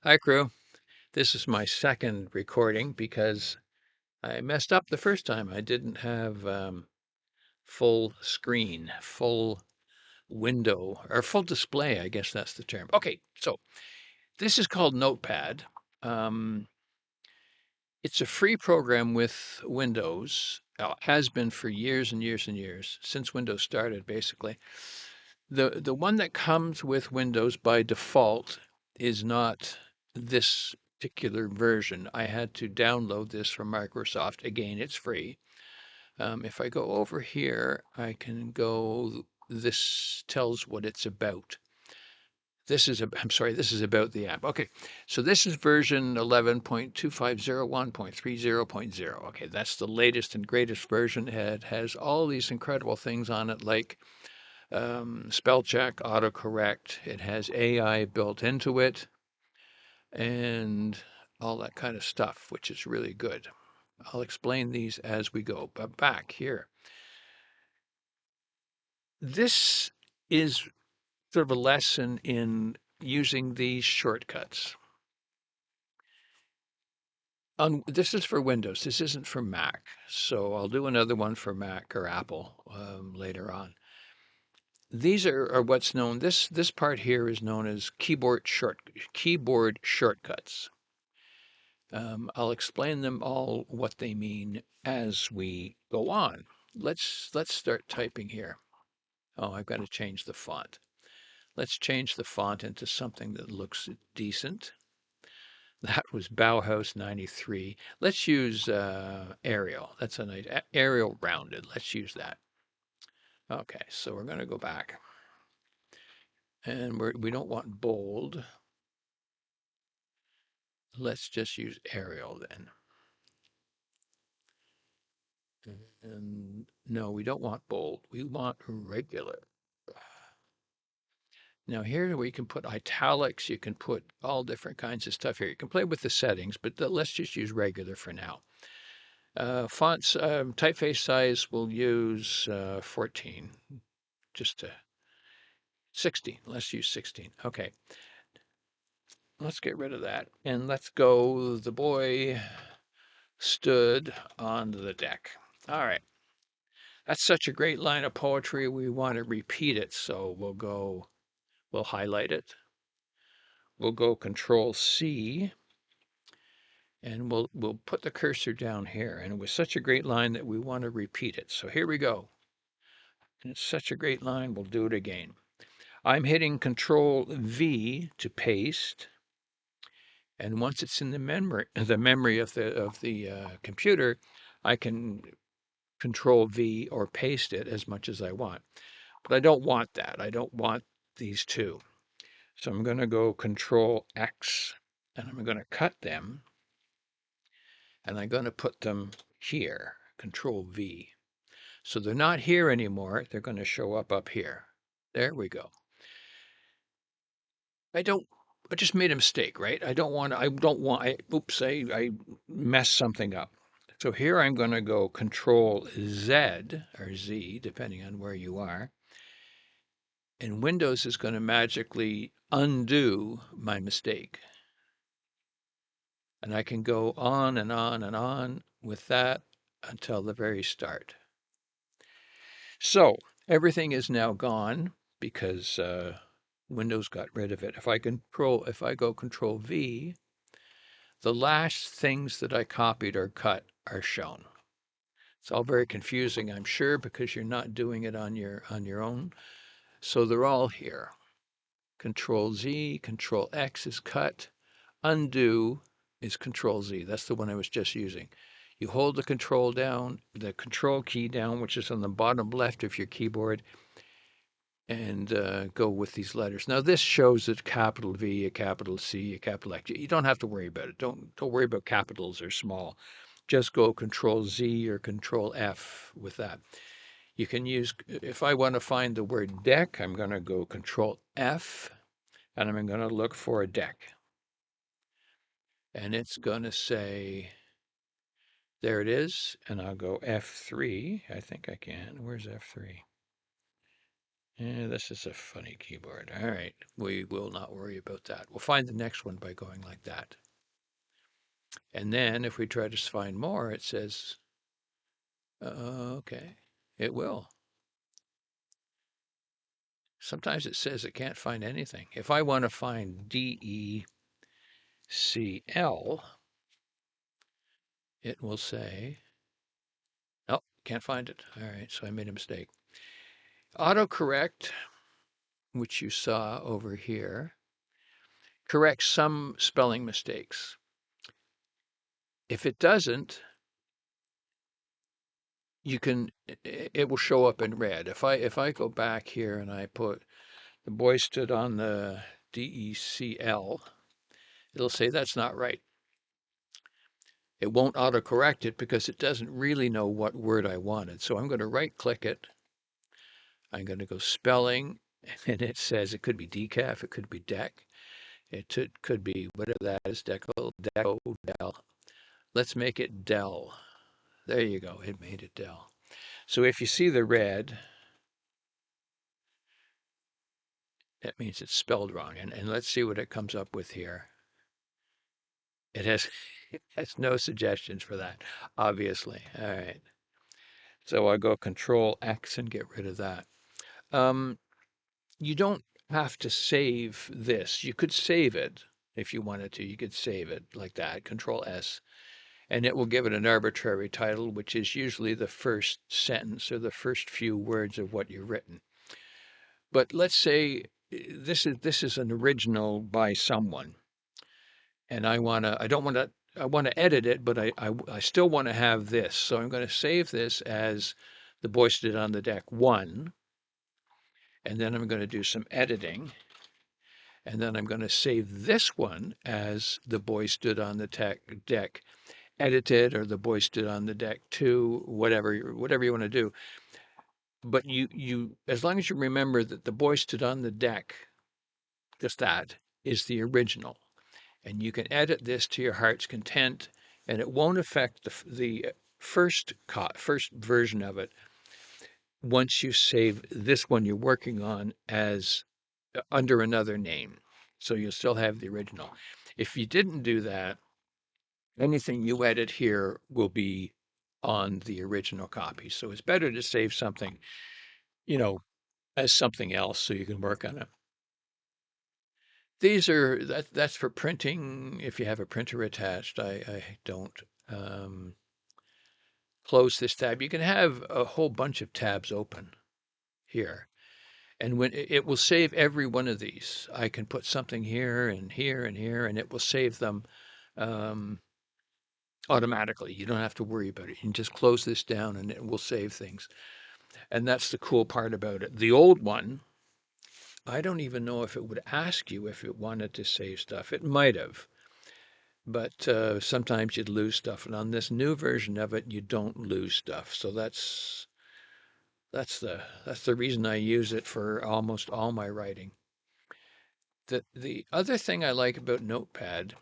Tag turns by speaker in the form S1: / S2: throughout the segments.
S1: Hi, crew. This is my second recording because I messed up the first time. I didn't have full screen, full window, or full display, I guess that's the term. Okay, so this is called Notepad. Um, it's a free program with Windows, has been for years and years and years, since Windows started, basically. The one that comes with Windows by default is not this particular version. I had to download this from Microsoft. Again, it's free. If I go over here, I can go, this tells what it's about. I'm sorry, this is about the app. Okay, so this is version 11.2501.30.0. Okay, that's the latest and greatest version. It has all these incredible things on it, like spell check, autocorrect. It has AI built into it and all that kind of stuff, which is really good. I'll explain these as we go. But back here, this is sort of a lesson in using these shortcuts. This is for Windows. This isn't for Mac. So I'll do another one for Mac or Apple later on. These are what's known. This part here is known as keyboard shortcuts. I'll explain them all what they mean as we go on. Let's start typing here. Oh, I've got to change the font. Let's change the font into something that looks decent. That was Bauhaus 93. Let's use Arial. That's a nice Arial rounded. Let's use that. Okay, so we're going to go back. And we don't want bold. Let's just use Arial then. And no, we don't want bold. We want regular. Now here we can put italics. You can put all different kinds of stuff here. You can play with the settings, but let's just use regular for now. Fonts, typeface size, we'll use 14, just to 16. Let's use 16. Okay, let's get rid of that. And let's go, the boy stood on the deck. All right. That's such a great line of poetry. We want to repeat it. So we'll highlight it. We'll go Control C and we'll put the cursor down here. And it was such a great line that we want to repeat it. So here we go. And it's such a great line, we'll do it again. I'm hitting Control V to paste. And once it's in the memory of the computer, I can Control V or paste it as much as I want. But I don't want that. I don't want these two. So I'm going to go Control X and I'm going to cut them and I'm going to put them here, Control V. So they're not here anymore. They're going to show up here. There we go. I just made a mistake, right? I messed something up. So here I'm going to go Control Z or Z, depending on where you are. And Windows is going to magically undo my mistake. And I can go on and on and on with that until the very start. So everything is now gone because Windows got rid of it. If I go Control V, the last things that I copied or cut are shown. It's all very confusing, I'm sure, because you're not doing it on your own. So they're all here. Control Z, Control X is cut. Undo is Control Z. That's the one I was just using. You hold the control key down, which is on the bottom left of your keyboard, and go with these letters. Now this shows a capital V, a capital C, a capital X. You don't have to worry about it. Don't worry about capitals or small. Just go Control Z or Control F with that. You can use, if I want to find the word deck, I'm going to go Control F and I'm going to look for a deck. And it's going to say, there it is. And I'll go F3. I think I can. Where's F3? Yeah, this is a funny keyboard. All right, we will not worry about that. We'll find the next one by going like that. And then if we try to find more, it says, okay, it will. Sometimes it says it can't find anything. If I want to find DECL, it will say, oh, can't find it. All right, so I made a mistake. Autocorrect, which you saw over here, corrects some spelling mistakes. If it doesn't, you can it will show up in red. If I go back here and I put the boy stood on the DECL, it'll say that's not right. It won't autocorrect it because it doesn't really know what word I wanted. So I'm going to right click it. I'm going to go spelling, and it says it could be decaf, it could be deck, could be whatever that is, deco, deco, del. Let's make it del. There you go. It made it del. So if you see the red, that means it's spelled wrong. And let's see what it comes up with here. It has it has no suggestions for that, obviously. All right. So I go Control X and get rid of that. Um, you don't have to save this. You could save it if you wanted to. You could save it like that, Control S, and it will give it an arbitrary title, which is usually the first sentence or the first few words of what you've written. But let's say this is an original by someone, and I don't want to. I want to edit it, but I still want to have this. So I'm going to save this as the boy stood on the deck 1, and then I'm going to do some editing. And then I'm going to save this one as the boy stood on the deck edited, or the boy stood on the deck 2, whatever you want to do. But you as long as you remember that the boy stood on the deck, just that is the original. And you can edit this to your heart's content, and it won't affect the first version of it once you save this one you're working on as under another name. So you'll still have the original. If you didn't do that, anything you edit here will be on the original copy. So it's better to save something, you know, as something else so you can work on it. That's for printing. If you have a printer attached, I don't close this tab. You can have a whole bunch of tabs open here. And when it will save every one of these, I can put something here and here and here, and it will save them um, automatically. You don't have to worry about it. You can just close this down and it will save things. And that's the cool part about it. The old one, I don't even know if it would ask you if it wanted to save stuff. It might have, but sometimes you'd lose stuff. And on this new version of it, you don't lose stuff. So that's the reason I use it for almost all my writing. The other thing I like about Notepad,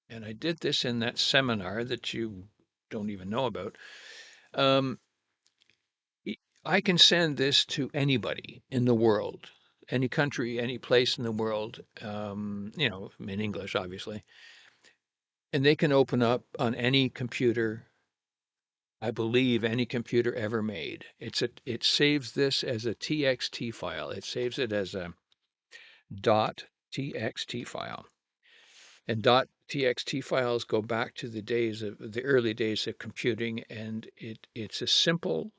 S1: and I did this in that seminar that you don't even know about, um, I can send this to anybody in the world, any country, any place in the world, in English, obviously, and they can open up on any computer. I believe any computer ever made. It saves this as a TXT file. It saves it as a .txt file. And .txt files go back to the early days of computing, and it's a simple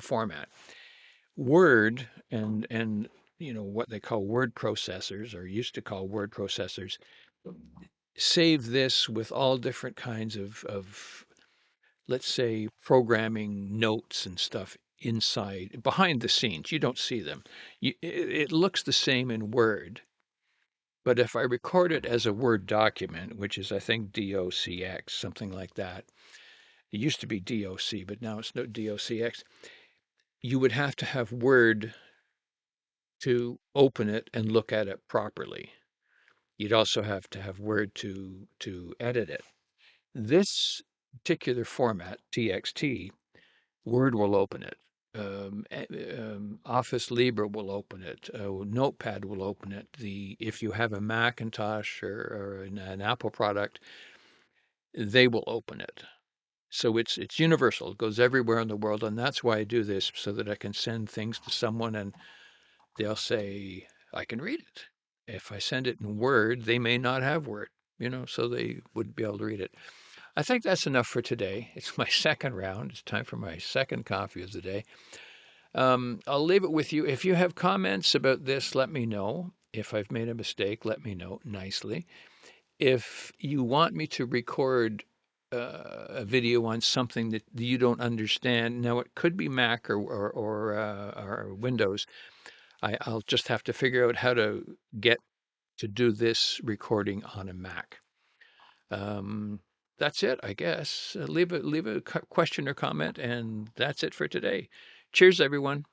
S1: format. Word and what they call word processors, or used to call word processors, save this with all different kinds of let's say programming notes and stuff inside behind the scenes. You don't see them. It looks the same in Word, but if I record it as a Word document, which is I think DOCX, something like that. It used to be DOC, but now it's no DOCX. You would have to have Word to open it and look at it properly. You'd also have to have Word to edit it. This particular format, TXT, Word will open it. Office Libre will open it. Notepad will open it. If you have a Macintosh or an Apple product, they will open it. So it's universal. It goes everywhere in the world, and that's why I do this so that I can send things to someone and they'll say I can read it. If I send it in Word, they may not have Word, so they wouldn't be able to read it. I think that's enough for today. It's my second round. It's time for my second coffee of the day. I'll leave it with you. If you have comments about this, let me know. If I've made a mistake, let me know nicely. If you want me to record a video on something that you don't understand, now it could be Mac or Windows. I'll just have to figure out how to get to do this recording on a Mac. Um, that's it, I guess. Leave a question or comment, and that's it for today. Cheers, everyone.